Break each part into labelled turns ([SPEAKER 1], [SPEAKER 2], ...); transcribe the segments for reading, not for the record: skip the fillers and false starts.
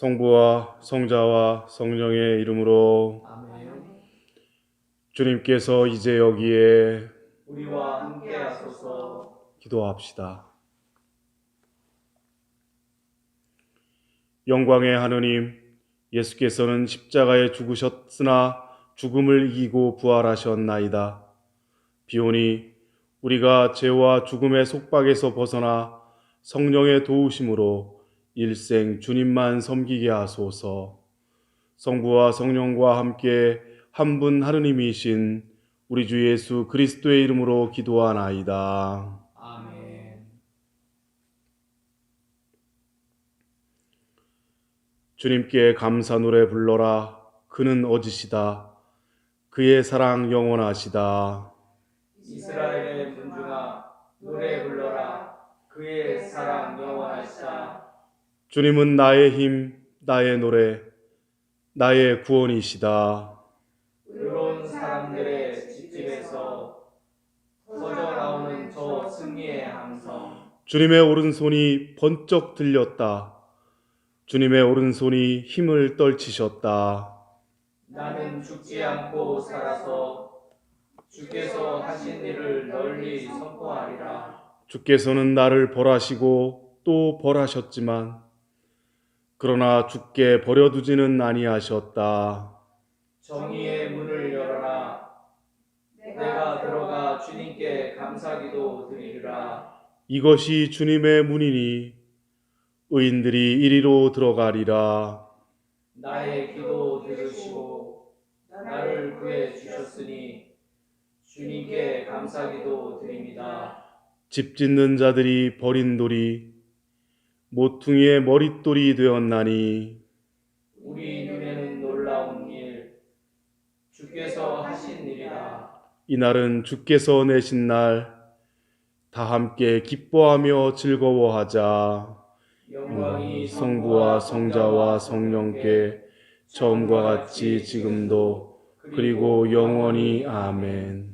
[SPEAKER 1] 성부와 성자와 성령의 이름으로
[SPEAKER 2] 아멘.
[SPEAKER 1] 주님께서 이제 여기에
[SPEAKER 2] 우리와 함께 하소서.
[SPEAKER 1] 기도합시다. 영광의 하느님, 예수께서는 십자가에 죽으셨으나 죽음을 이기고 부활하셨나이다. 비오니 우리가 죄와 죽음의 속박에서 벗어나 성령의 도우심으로 일생 주님만 섬기게 하소서. 성부와 성령과 함께 한 분 하느님이신 우리 주 예수 그리스도의 이름으로 기도하나이다.
[SPEAKER 2] 아멘.
[SPEAKER 1] 주님께 감사 노래 불러라. 그는 어지시다. 그의 사랑 영원하시다.
[SPEAKER 2] 이스라엘의 군중아, 노래 불러라. 그의 사랑 영원하시다.
[SPEAKER 1] 주님은 나의 힘, 나의 노래, 나의 구원이시다.
[SPEAKER 2] 의로운 사람들의 집집에서 터져나오는 저 승리의 함성.
[SPEAKER 1] 주님의 오른손이 번쩍 들렸다. 주님의 오른손이 힘을 떨치셨다.
[SPEAKER 2] 나는 죽지 않고 살아서 주께서 하신 일을 널리 선포하리라.
[SPEAKER 1] 주께서는 나를 벌하시고 또 벌하셨지만 그러나 주께 버려두지는 아니하셨다.
[SPEAKER 2] 정의의 문을 열어라. 내가 들어가 주님께 감사기도 드리리라.
[SPEAKER 1] 이것이 주님의 문이니 의인들이 이리로 들어가리라.
[SPEAKER 2] 나의 기도 들으시고 나를 구해 주셨으니 주님께 감사기도 드립니다.
[SPEAKER 1] 집 짓는 자들이 버린 돌이 모퉁이의 머릿돌이 되었나니
[SPEAKER 2] 우리 눈에는 놀라운 일, 주께서 하신 일이다.
[SPEAKER 1] 이날은 주께서 내신 날, 다 함께 기뻐하며 즐거워하자.
[SPEAKER 2] 영광이
[SPEAKER 1] 성부와 성자와 성령께 처음과 같이 지금도 그리고 영원히 아멘.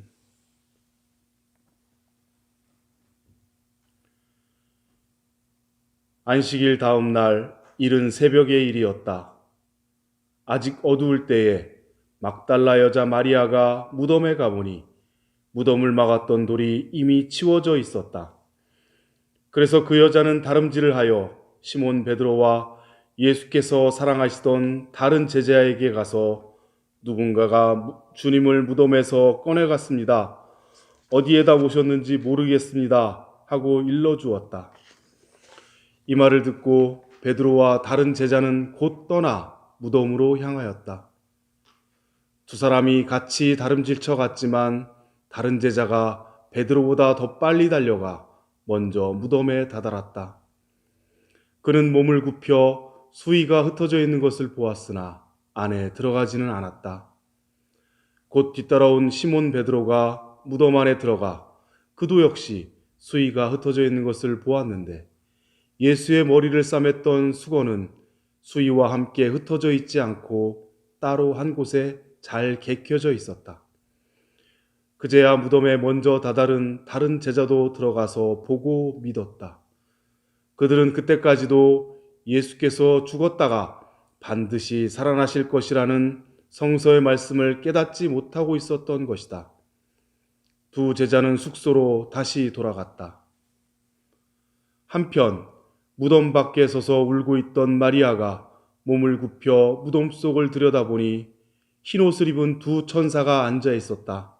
[SPEAKER 1] 안식일 다음 날 이른 새벽의 일이었다. 아직 어두울 때에 막달라 여자 마리아가 무덤에 가보니 무덤을 막았던 돌이 이미 치워져 있었다. 그래서 그 여자는 다름질을 하여 시몬 베드로와 예수께서 사랑하시던 다른 제자에게 가서 누군가가 주님을 무덤에서 꺼내갔습니다. 어디에다 모셨는지 모르겠습니다. 하고 일러주었다. 이 말을 듣고 베드로와 다른 제자는 곧 떠나 무덤으로 향하였다. 두 사람이 같이 다름질쳐 갔지만 다른 제자가 베드로보다 더 빨리 달려가 먼저 무덤에 다다랐다. 그는 몸을 굽혀 수의가 흩어져 있는 것을 보았으나 안에 들어가지는 않았다. 곧 뒤따라온 시몬 베드로가 무덤 안에 들어가 그도 역시 수의가 흩어져 있는 것을 보았는데 예수의 머리를 싸맸던 수건은 수의와 함께 흩어져 있지 않고 따로 한 곳에 잘 개켜져 있었다. 그제야 무덤에 먼저 다다른 다른 제자도 들어가서 보고 믿었다. 그들은 그때까지도 예수께서 죽었다가 반드시 살아나실 것이라는 성서의 말씀을 깨닫지 못하고 있었던 것이다. 두 제자는 숙소로 다시 돌아갔다. 한편 무덤 밖에 서서 울고 있던 마리아가 몸을 굽혀 무덤 속을 들여다보니 흰옷을 입은 두 천사가 앉아 있었다.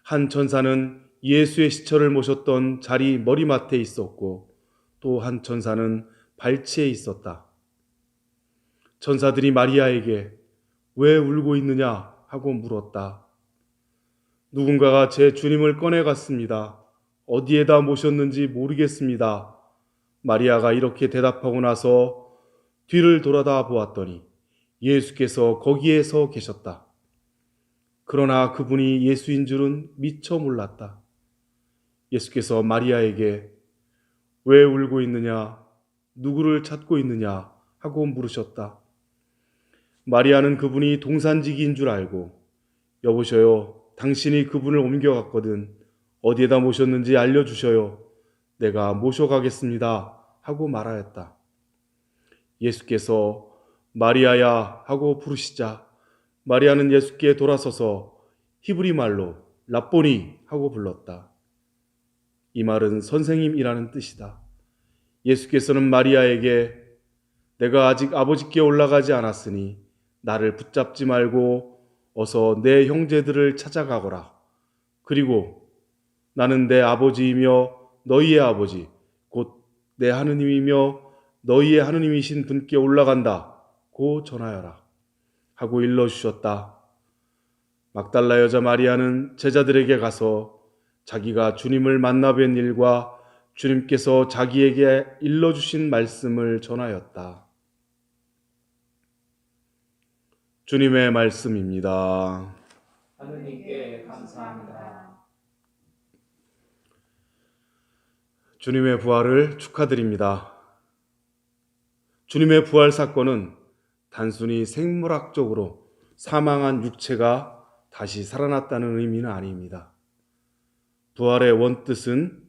[SPEAKER 1] 한 천사는 예수의 시체를 모셨던 자리 머리맡에 있었고 또 한 천사는 발치에 있었다. 천사들이 마리아에게 왜 울고 있느냐 하고 물었다. 누군가가 제 주님을 꺼내갔습니다. 어디에다 모셨는지 모르겠습니다. 마리아가 이렇게 대답하고 나서 뒤를 돌아다 보았더니 예수께서 거기에 서 계셨다. 그러나 그분이 예수인 줄은 미처 몰랐다. 예수께서 마리아에게 왜 울고 있느냐, 누구를 찾고 있느냐 하고 물으셨다. 마리아는 그분이 동산지기인 줄 알고 여보셔요, 당신이 그분을 옮겨갔거든. 어디에다 모셨는지 알려주셔요. 내가 모셔가겠습니다. 하고 말하였다. 예수께서 마리아야 하고 부르시자 마리아는 예수께 돌아서서 히브리 말로 랍보니 하고 불렀다. 이 말은 선생님이라는 뜻이다. 예수께서는 마리아에게 내가 아직 아버지께 올라가지 않았으니 나를 붙잡지 말고 어서 내 형제들을 찾아가거라. 그리고 나는 내 아버지이며 너희의 아버지 곧 내 하느님이며 너희의 하느님이신 분께 올라간다 고 전하여라 하고 일러주셨다. 막달라 여자 마리아는 제자들에게 가서 자기가 주님을 만나 뵌 일과 주님께서 자기에게 일러주신 말씀을 전하였다. 주님의 말씀입니다.
[SPEAKER 2] 하느님께 감사합니다.
[SPEAKER 1] 주님의 부활을 축하드립니다. 주님의 부활 사건은 단순히 생물학적으로 사망한 육체가 다시 살아났다는 의미는 아닙니다. 부활의 원뜻은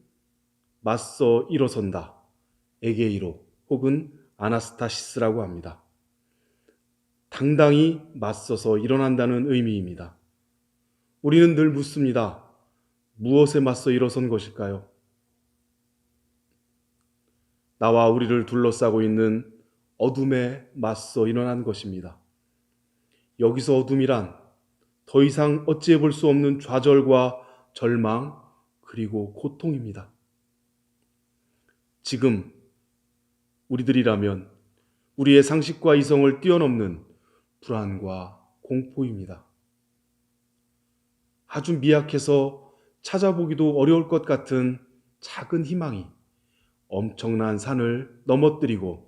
[SPEAKER 1] 맞서 일어선다, 에게이로 혹은 아나스타시스라고 합니다. 당당히 맞서서 일어난다는 의미입니다. 우리는 늘 묻습니다. 무엇에 맞서 일어선 것일까요? 나와 우리를 둘러싸고 있는 어둠에 맞서 일어난 것입니다. 여기서 어둠이란 더 이상 어찌해 볼 수 없는 좌절과 절망 그리고 고통입니다. 지금 우리들이라면 우리의 상식과 이성을 뛰어넘는 불안과 공포입니다. 아주 미약해서 찾아보기도 어려울 것 같은 작은 희망이 엄청난 산을 넘어뜨리고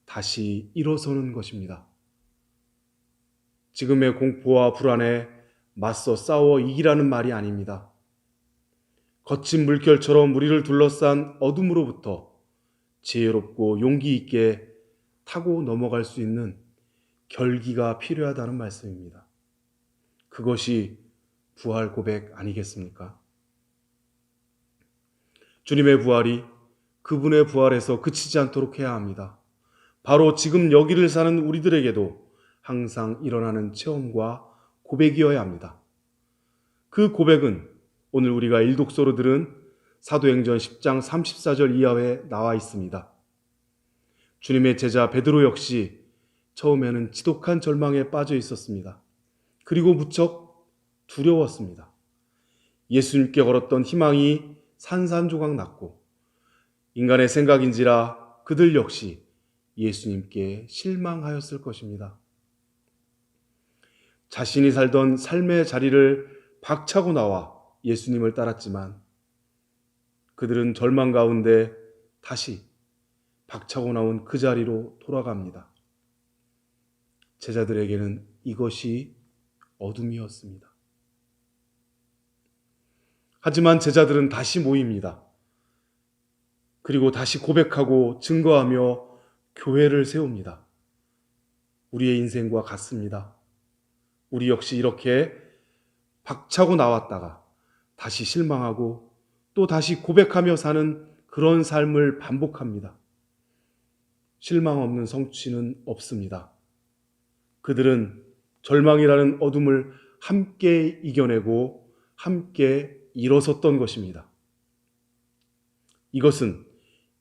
[SPEAKER 1] 다시 일어서는 것입니다. 지금의 공포와 불안에 맞서 싸워 이기라는 말이 아닙니다. 거친 물결처럼 우리를 둘러싼 어둠으로부터 지혜롭고 용기 있게 타고 넘어갈 수 있는 결기가 필요하다는 말씀입니다. 그것이 부활 고백 아니겠습니까? 주님의 부활이 그분의 부활에서 그치지 않도록 해야 합니다. 바로 지금 여기를 사는 우리들에게도 항상 일어나는 체험과 고백이어야 합니다. 그 고백은 오늘 우리가 일독서로 들은 사도행전 10장 34절 이하에 나와 있습니다. 주님의 제자 베드로 역시 처음에는 지독한 절망에 빠져 있었습니다. 그리고 무척 두려웠습니다. 예수님께 걸었던 희망이 산산조각 났고 인간의 생각인지라 그들 역시 예수님께 실망하였을 것입니다. 자신이 살던 삶의 자리를 박차고 나와 예수님을 따랐지만 그들은 절망 가운데 다시 박차고 나온 그 자리로 돌아갑니다. 제자들에게는 이것이 어둠이었습니다. 하지만 제자들은 다시 모입니다. 그리고 다시 고백하고 증거하며 교회를 세웁니다. 우리의 인생과 같습니다. 우리 역시 이렇게 박차고 나왔다가 다시 실망하고 또 다시 고백하며 사는 그런 삶을 반복합니다. 실망 없는 성취는 없습니다. 그들은 절망이라는 어둠을 함께 이겨내고 함께 일어섰던 것입니다. 이것은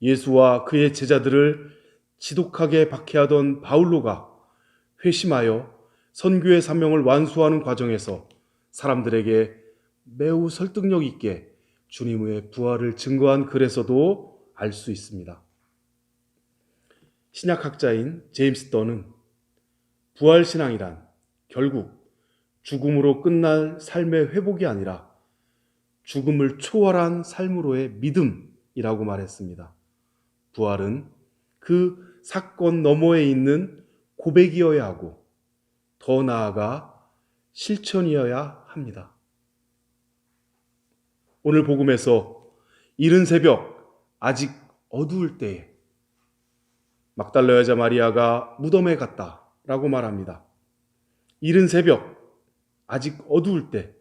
[SPEAKER 1] 예수와 그의 제자들을 지독하게 박해하던 바울로가 회심하여 선교의 사명을 완수하는 과정에서 사람들에게 매우 설득력 있게 주님의 부활을 증거한 글에서도 알 수 있습니다. 신약학자인 제임스 던은 부활신앙이란 결국 죽음으로 끝날 삶의 회복이 아니라 죽음을 초월한 삶으로의 믿음이라고 말했습니다. 부활은 그 사건 너머에 있는 고백이어야 하고 더 나아가 실천이어야 합니다. 오늘 복음에서 이른 새벽 아직 어두울 때에 막달라 여자 마리아가 무덤에 갔다라고 말합니다. 이른 새벽 아직 어두울 때,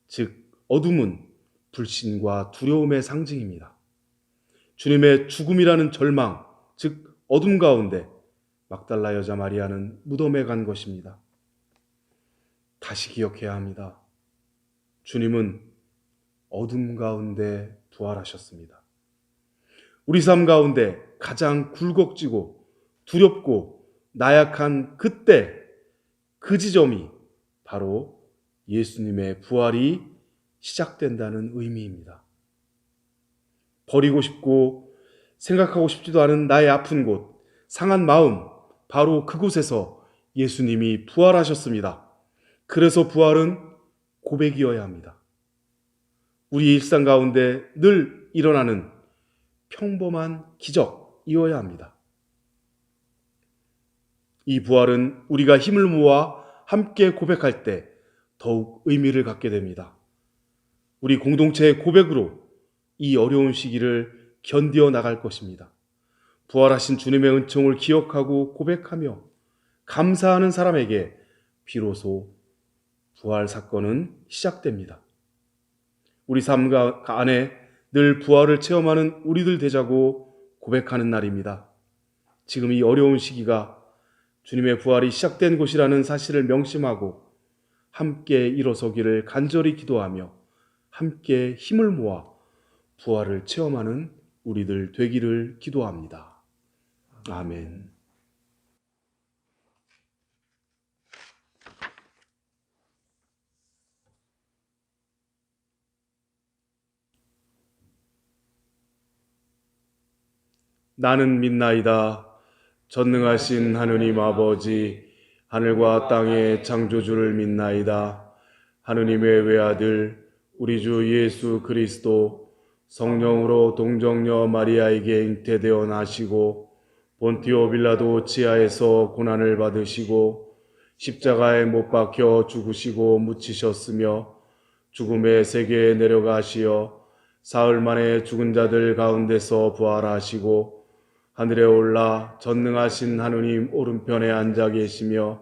[SPEAKER 1] 즉 어둠은 불신과 두려움의 상징입니다. 주님의 죽음이라는 절망, 즉 어둠 가운데 막달라 여자 마리아는 무덤에 간 것입니다. 다시 기억해야 합니다. 주님은 어둠 가운데 부활하셨습니다. 우리 삶 가운데 가장 굴곡지고 두렵고 나약한 그때, 그 지점이 바로 예수님의 부활이 시작된다는 의미입니다. 버리고 싶고 생각하고 싶지도 않은 나의 아픈 곳, 상한 마음, 바로 그곳에서 예수님이 부활하셨습니다. 그래서 부활은 고백이어야 합니다. 우리 일상 가운데 늘 일어나는 평범한 기적이어야 합니다. 이 부활은 우리가 힘을 모아 함께 고백할 때 더욱 의미를 갖게 됩니다. 우리 공동체의 고백으로 이 어려운 시기를 견디어 나갈 것입니다. 부활하신 주님의 은총을 기억하고 고백하며 감사하는 사람에게 비로소 부활 사건은 시작됩니다. 우리 삶 안에 늘 부활을 체험하는 우리들 되자고 고백하는 날입니다. 지금 이 어려운 시기가 주님의 부활이 시작된 곳이라는 사실을 명심하고 함께 일어서기를 간절히 기도하며 함께 힘을 모아 부활을 체험하는 우리들 되기를 기도합니다. 아멘. 나는 믿나이다. 전능하신 하느님 아버지, 하늘과 땅의 창조주를 믿나이다. 하느님의 외아들 우리 주 예수 그리스도 성령으로 동정녀 마리아에게 잉태되어 나시고 본티오 빌라도 치하에서 고난을 받으시고 십자가에 못 박혀 죽으시고 묻히셨으며 죽음의 세계에 내려가시어 사흘 만에 죽은 자들 가운데서 부활하시고 하늘에 올라 전능하신 하느님 오른편에 앉아 계시며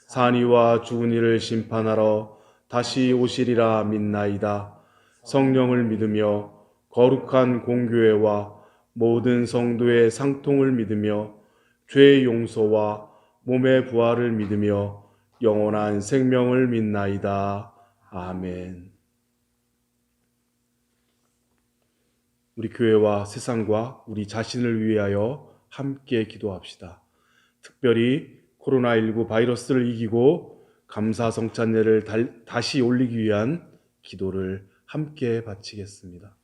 [SPEAKER 1] 산이와 죽은 이를 심판하러 다시 오시리라 믿나이다. 성령을 믿으며 거룩한 공교회와 모든 성도의 상통을 믿으며 죄의 용서와 몸의 부활을 믿으며 영원한 생명을 믿나이다. 아멘. 우리 교회와 세상과 우리 자신을 위하여 함께 기도합시다. 특별히 코로나19 바이러스를 이기고 감사 성찬례를 다시 올리기 위한 기도를 함께 바치겠습니다.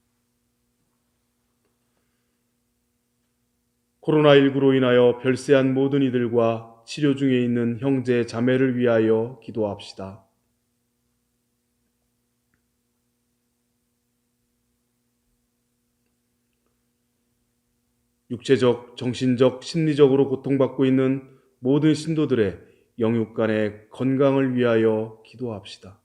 [SPEAKER 1] 코로나19로 인하여 별세한 모든 이들과 치료 중에 있는 형제 자매를 위하여 기도합시다. 육체적, 정신적, 심리적으로 고통받고 있는 모든 신도들의 영육간의 건강을 위하여 기도합시다.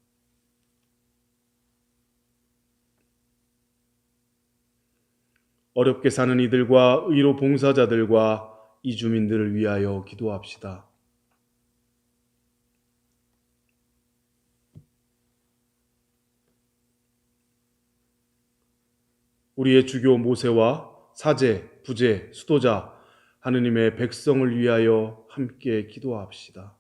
[SPEAKER 1] 어렵게 사는 이들과 의료 봉사자들과 이주민들을 위하여 기도합시다. 우리의 주교 모세와 사제, 부제, 수도자, 하느님의 백성을 위하여 함께 기도합시다.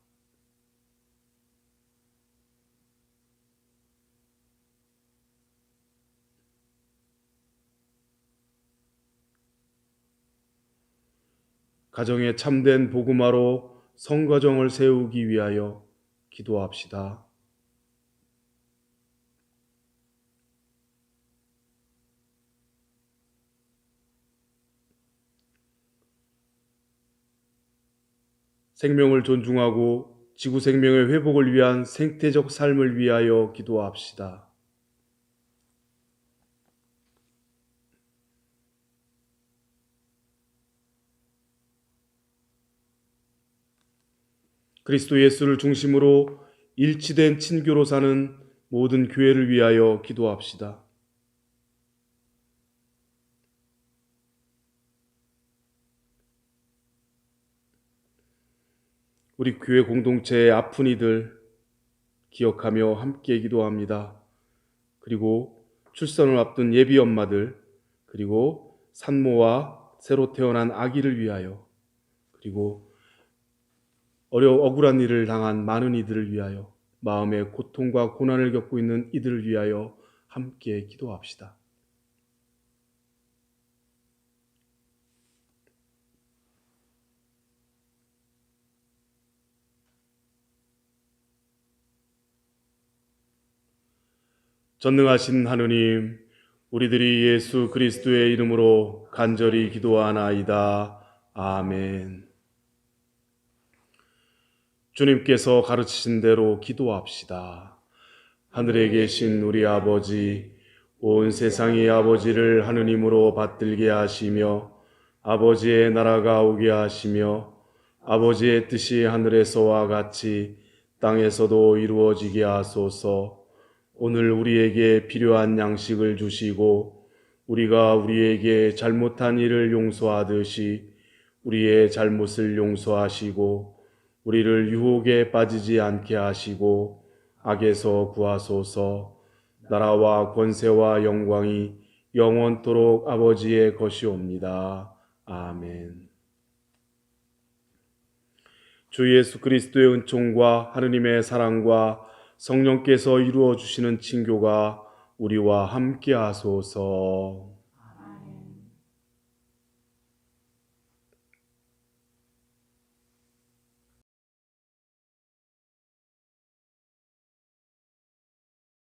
[SPEAKER 1] 가정에 참된 복음화로 성가정을 세우기 위하여 기도합시다. 생명을 존중하고 지구 생명의 회복을 위한 생태적 삶을 위하여 기도합시다. 그리스도 예수를 중심으로 일치된 친교로 사는 모든 교회를 위하여 기도합시다. 우리 교회 공동체의 아픈 이들 기억하며 함께 기도합니다. 그리고 출산을 앞둔 예비 엄마들, 그리고 산모와 새로 태어난 아기를 위하여, 그리고 억울한 일을 당한 많은 이들을 위하여, 마음의 고통과 고난을 겪고 있는 이들을 위하여 함께 기도합시다. 전능하신 하느님, 우리들이 예수 그리스도의 이름으로 간절히 기도하나이다. 아멘. 주님께서 가르치신 대로 기도합시다. 하늘에 계신 우리 아버지, 온 세상의 아버지를 하느님으로 받들게 하시며 아버지의 나라가 오게 하시며 아버지의 뜻이 하늘에서와 같이 땅에서도 이루어지게 하소서. 오늘 우리에게 필요한 양식을 주시고 우리가 우리에게 잘못한 일을 용서하듯이 우리의 잘못을 용서하시고 우리를 유혹에 빠지지 않게 하시고 악에서 구하소서. 나라와 권세와 영광이 영원토록 아버지의 것이옵니다. 아멘. 주 예수 그리스도의 은총과 하느님의 사랑과 성령께서 이루어 주시는 친교가 우리와 함께 하소서.